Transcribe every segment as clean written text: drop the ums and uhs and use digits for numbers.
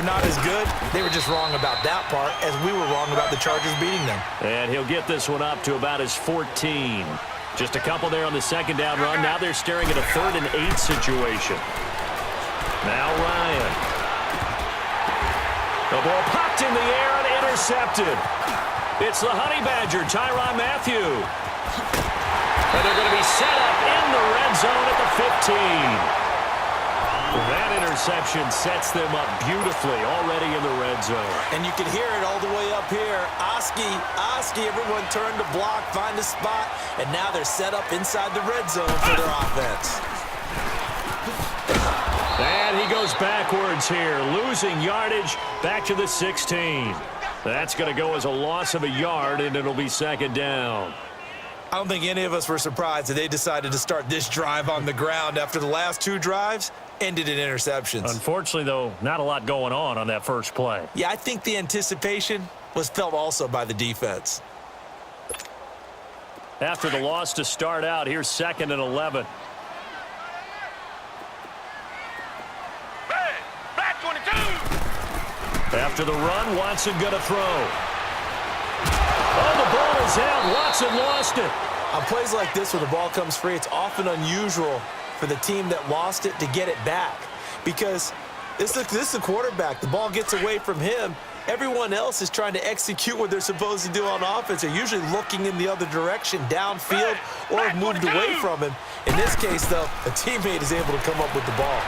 not as good. They were just wrong about that part, as we were wrong about the Chargers beating them. And he'll get this one up to about his 14. Just a couple there on the second down run. Now they're staring at a 3rd and 8 situation. Now Ryan. The ball popped in the air and intercepted. It's the Honey Badger, Tyrann Mathieu. And they're going to be set up in the red zone at the 15. That interception sets them up beautifully already in the red zone. And you can hear it all the way up here. Oski, everyone turned to block, find a spot, and now they're set up inside the red zone for their offense. And he goes backwards here, losing yardage back to the 16. That's going to go as a loss of a yard, and it'll be 2nd down. I don't think any of us were surprised that they decided to start this drive on the ground after the last 2 drives ended in interceptions. Unfortunately, though, not a lot going on that first play. Yeah, I think the anticipation was felt also by the defense. After the loss to start out, here's 2nd and 11. After the run, Watson going to throw. Oh, the ball is out. Watson lost it. On plays like this where the ball comes free, it's often unusual for the team that lost it to get it back. Because this is the quarterback. The ball gets away from him. Everyone else is trying to execute what they're supposed to do on offense. They're usually looking in the other direction, downfield, or have moved away from him. In this case, though, a teammate is able to come up with the ball.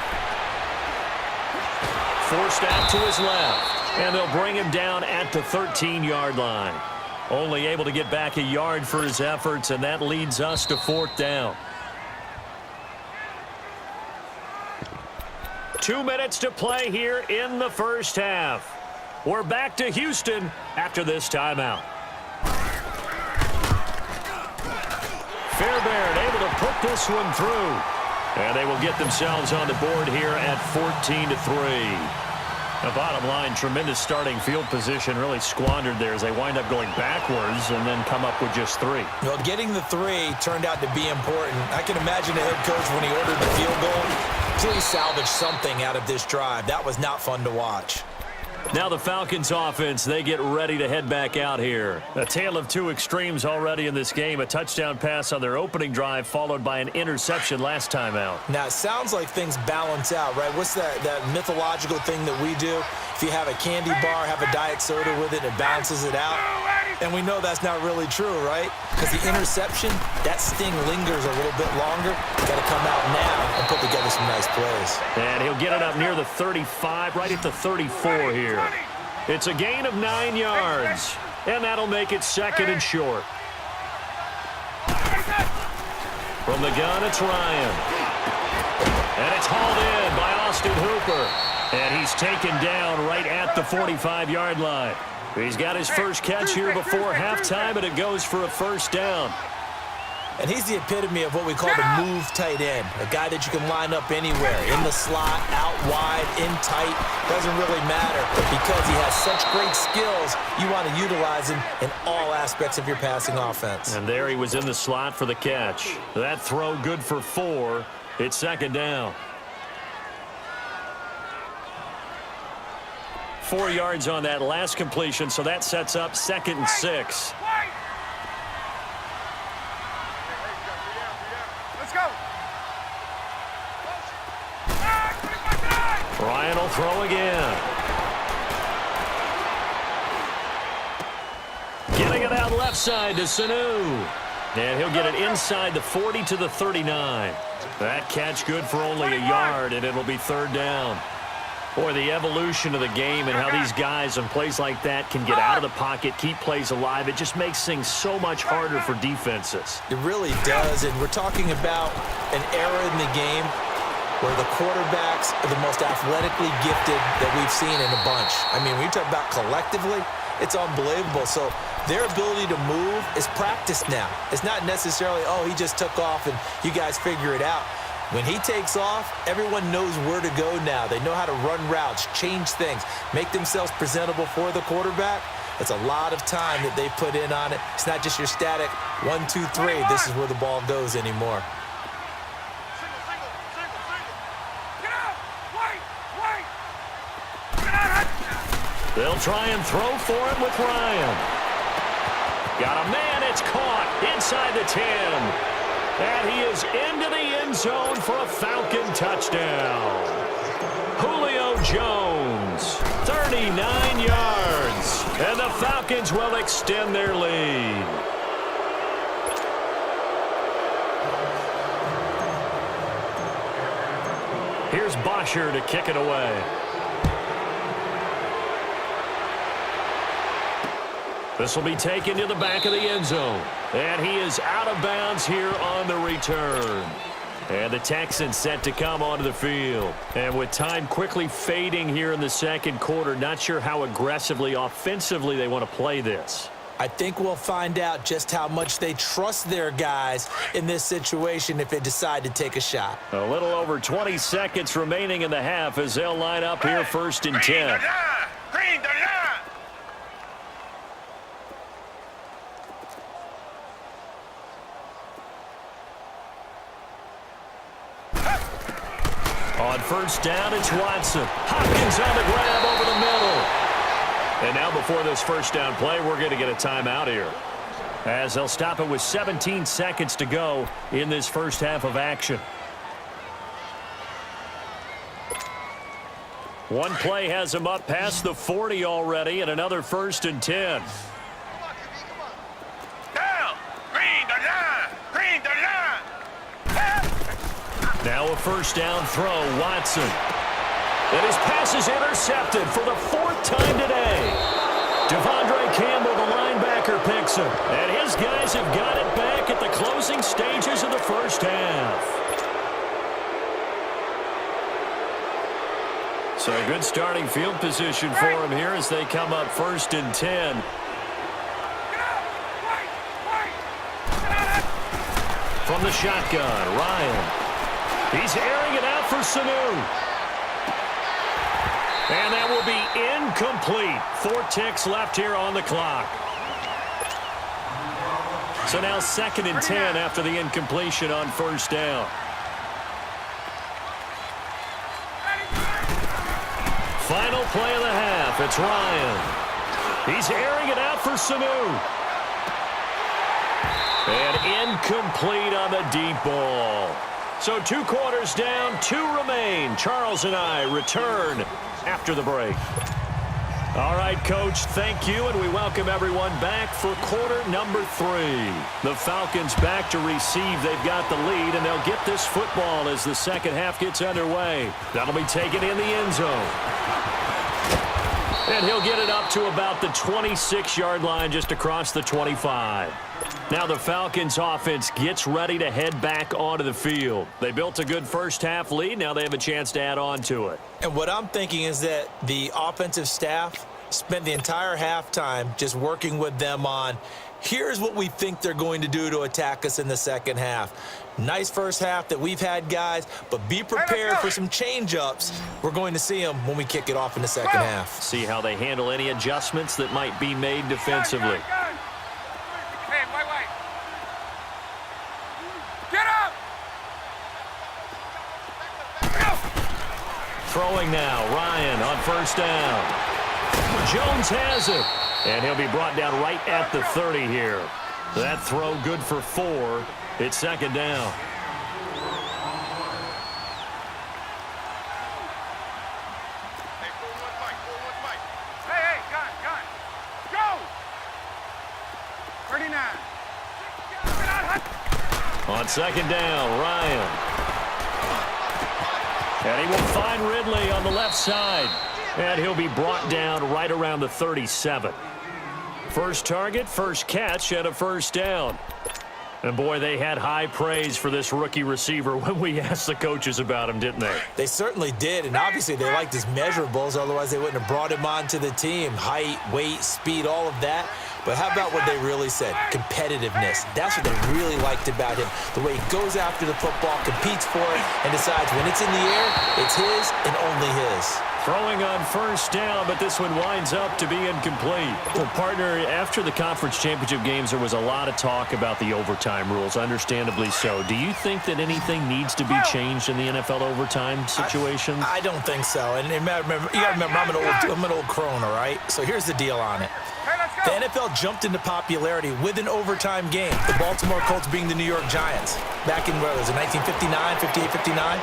Forced out to his left. And they'll bring him down at the 13-yard line. Only able to get back a yard for his efforts, and that leads us to 4th down. 2 minutes to play here in the first half. We're back to Houston after this timeout. Fairbairn able to put this one through. And they will get themselves on the board here at 14-3. The bottom line, tremendous starting field position, really squandered there as they wind up going backwards and then come up with just 3. Well, getting the 3 turned out to be important. I can imagine the head coach when he ordered the field goal, please salvage something out of this drive. That was not fun to watch. Now the Falcons offense, they get ready to head back out here. A tale of 2 extremes already in this game. A touchdown pass on their opening drive followed by an interception last time out. Now it sounds like things balance out, right? What's that mythological thing that we do? If you have a candy bar, have a diet soda with it, it balances it out. And we know that's not really true, right? Because the interception, that sting lingers a little bit longer. Got to come out now and put together some nice plays. And he'll get it up near the 35, right at the 34 here. It's a gain of 9 yards. And that'll make it 2nd and short. From the gun, it's Ryan. And it's hauled in by Austin Hooper. And he's taken down right at the 45-yard line. He's got his first catch here before halftime, and it goes for a 1st down. And he's the epitome of what we call the move tight end, a guy that you can line up anywhere, in the slot, out wide, in tight, doesn't really matter. But because he has such great skills, you want to utilize him in all aspects of your passing offense. And there he was in the slot for the catch. That throw good for 4. It's 2nd down. 4 yards on that last completion, so that sets up 2nd and 6. Let's go. Ryan will throw again. Getting it out left side to Sanu. And he'll get it inside the 40 to the 39. That catch good for only a yard, and it'll be 3rd down. Boy, the evolution of the game and how these guys on plays like that can get out of the pocket, keep plays alive, it just makes things so much harder for defenses. It really does, and we're talking about an era in the game where the quarterbacks are the most athletically gifted that we've seen in a bunch. I mean, when you talk about collectively, it's unbelievable. So their ability to move is practiced now. It's not necessarily, oh, he just took off and you guys figure it out. When he takes off, everyone knows where to go now. They know how to run routes, change things, make themselves presentable for the quarterback. It's a lot of time that they put in on it. It's not just your static 1, 2, 3. This is where the ball goes anymore. Get out! Wait! Get out! They'll try and throw for it with Ryan. Got a man. It's caught inside the 10. And he is into the end zone for a Falcon touchdown. Julio Jones, 39 yards. And the Falcons will extend their lead. Here's Bosher to kick it away. This will be taken to the back of the end zone. And he is out of bounds here on the return. And the Texans set to come onto the field. And with time quickly fading here in the second quarter, not sure how aggressively, offensively they want to play this. I think we'll find out just how much they trust their guys in this situation if they decide to take a shot. A little over 20 seconds remaining in the half as they'll line up here first and 10. On first down, it's Watson. Hopkins on the grab over the middle. And now before this first down play, we're going to get a timeout here, as they'll stop it with 17 seconds to go in this first half of action. One play has him up past the 40 already, and another first and 10. Now a first down throw, Watson. And his pass is intercepted for the fourth time today. Devondre Campbell, the linebacker, picks him. And his guys have got it back at the closing stages of the first half. So a good starting field position for him here as they come up first and 10. From the shotgun, Ryan. He's airing it out for Sanu. And that will be incomplete. 4 ticks left here on the clock. So now second and 10 after the incompletion on first down. Final play of the half. It's Ryan. He's airing it out for Sanu. And incomplete on the deep ball. So 2 quarters down, 2 remain. Charles and I return after the break. All right, Coach, thank you, and we welcome everyone back for quarter number 3. The Falcons back to receive. They've got the lead, and they'll get this football as the second half gets underway. That'll be taken in the end zone. And he'll get it up to about the 26-yard line, just across the 25. Now the Falcons offense gets ready to head back onto the field. They built a good first half lead. Now they have a chance to add on to it. And what I'm thinking is that the offensive staff spent the entire halftime just working with them on, here's what we think they're going to do to attack us in the second half. Nice first half that we've had, guys, but be prepared for some change-ups. We're going to see them when we kick it off in the second half. See how they handle any adjustments that might be made defensively. Throwing now, Ryan on first down. Jones has it, and he'll be brought down right at the 30 here. That throw good for 4. It's second down. Hey, gun. Go! 39. On second down, Ryan. And he will find Ridley on the left side. And he'll be brought down right around the 37. First target, first catch, and a first down. And, boy, they had high praise for this rookie receiver when we asked the coaches about him, didn't they? They certainly did, and obviously they liked his measurables. Otherwise, they wouldn't have brought him onto the team. Height, weight, speed, all of that. But how about what they really said? Competitiveness. That's what they really liked about him. The way he goes after the football, competes for it, and decides when it's in the air, it's his and only his. Throwing on first down, but this one winds up to be incomplete. Well, partner, after the conference championship games, there was a lot of talk about the overtime rules, understandably so. Do you think that anything needs to be changed in the NFL overtime situation? I don't think so. And you got to remember, I'm an old crone, all right? So here's the deal on it. The NFL jumped into popularity with an overtime game, the Baltimore Colts being the New York Giants. Back in, what was it, 1959, 58, 59?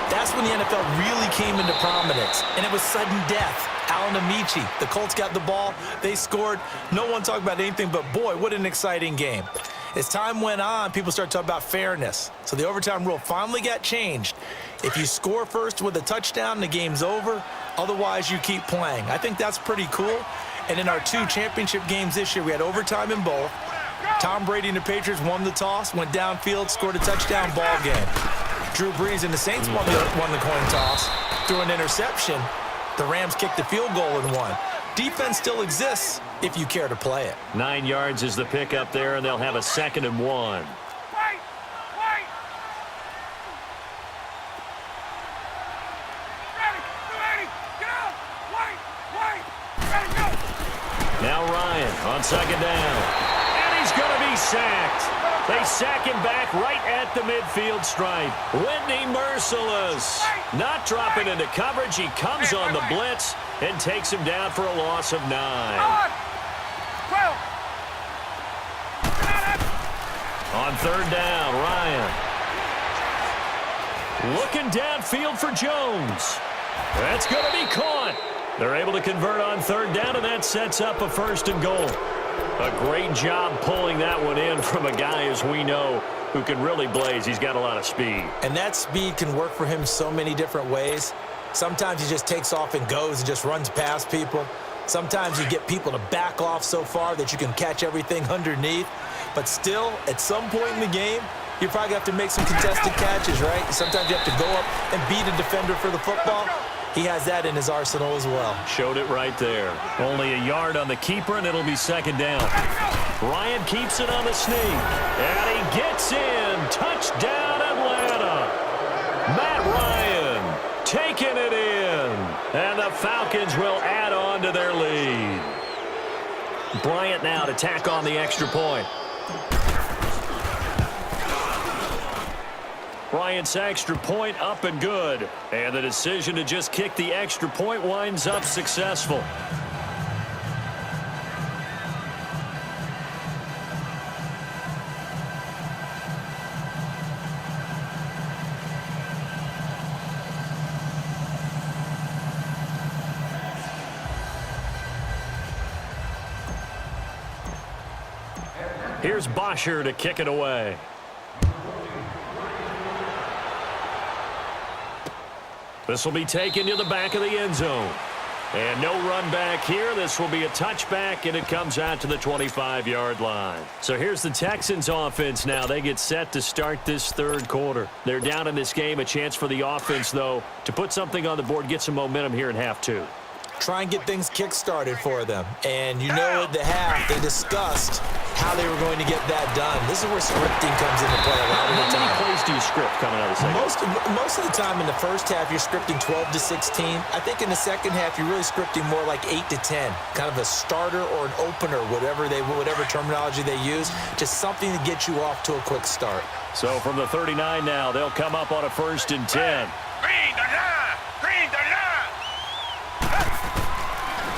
That's when the NFL really came into prominence, and it was sudden death. Alan Amici, the Colts got the ball, they scored. No one talked about anything, but boy, what an exciting game. As time went on, people started talking about fairness. So the overtime rule finally got changed. If you score first with a touchdown, the game's over. Otherwise, you keep playing. I think that's pretty cool. And in our 2 championship games this year, we had overtime in both. Tom Brady and the Patriots won the toss, went downfield, scored a touchdown, ball game. Drew Brees and the Saints won the coin toss, threw an interception. The Rams kicked the field goal and won. Defense still exists if you care to play it. 9 yards is the pickup there, and they'll have a 2nd and 1. Now Ryan on 2nd down. And he's going to be sacked. They sack him back right at the midfield stripe. Whitney Merciless not dropping into coverage. He comes on the blitz and takes him down for a loss of 9. On 3rd down, Ryan. Looking downfield for Jones. That's going to be caught. They're able to convert on 3rd down, and that sets up a 1st and goal. A great job pulling that one in from a guy, as we know, who can really blaze. He's got a lot of speed. And that speed can work for him so many different ways. Sometimes he just takes off and goes and just runs past people. Sometimes you get people to back off so far that you can catch everything underneath. But still, at some point in the game, you probably have to make some contested catches, right? Sometimes you have to go up and beat a defender for the football. He has that in his arsenal as well. Showed it right there. Only a yard on the keeper, and it'll be 2nd down. Ryan keeps it on the sneak. And he gets in. Touchdown, Atlanta. Matt Ryan taking it in. And the Falcons will add on to their lead. Bryant now to tack on the extra point. Bryant's extra point up and good. And the decision to just kick the extra point winds up successful. Here's Bosher to kick it away. This will be taken to the back of the end zone. And no run back here. This will be a touchback, and it comes out to the 25-yard line. So here's the Texans offense now. They get set to start this 3rd quarter. They're down in this game. A chance for the offense, though, to put something on the board, get some momentum here in half 2. Try and get things kick-started for them. And you know at the half, they discussed how they were going to get that done. This is where scripting comes into play a lot of the time. How many plays do you script coming out of the second? Most of the time in the first half, you're scripting 12 to 16. I think in the second half, you're really scripting more like 8 to 10. Kind of a starter or an opener, whatever terminology they use. Just something to get you off to a quick start. So from the 39 now, they'll come up on a 1st and 10.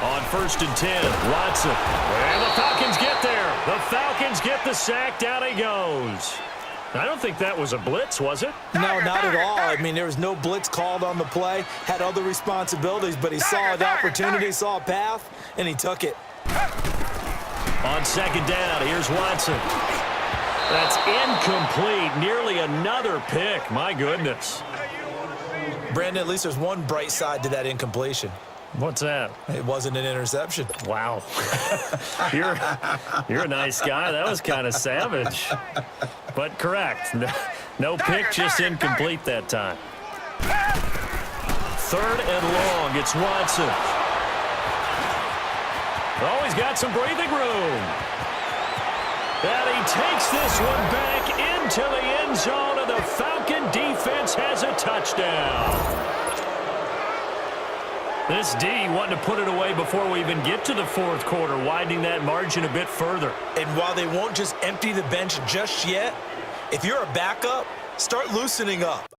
On 1st and 10, Watson. And the Falcons get there. The Falcons get the sack. Down he goes. I don't think that was a blitz, was it? No, not at all. I mean, there was no blitz called on the play. Had other responsibilities, but he saw an opportunity, saw a path, and he took it. On 2nd down, here's Watson. That's incomplete. Nearly another pick. My goodness. Brandon, at least there's one bright side to that incompletion. What's that? It wasn't an interception. Wow. You're a nice guy. That was kind of savage. But correct. No pick, just incomplete that time. 3rd and long. It's Watson. Oh, he's got some breathing room. And he takes this one back into the end zone, and the Falcon defense has a touchdown. This D wanting to put it away before we even get to the fourth quarter, widening that margin a bit further. And while they won't just empty the bench just yet, if you're a backup, start loosening up.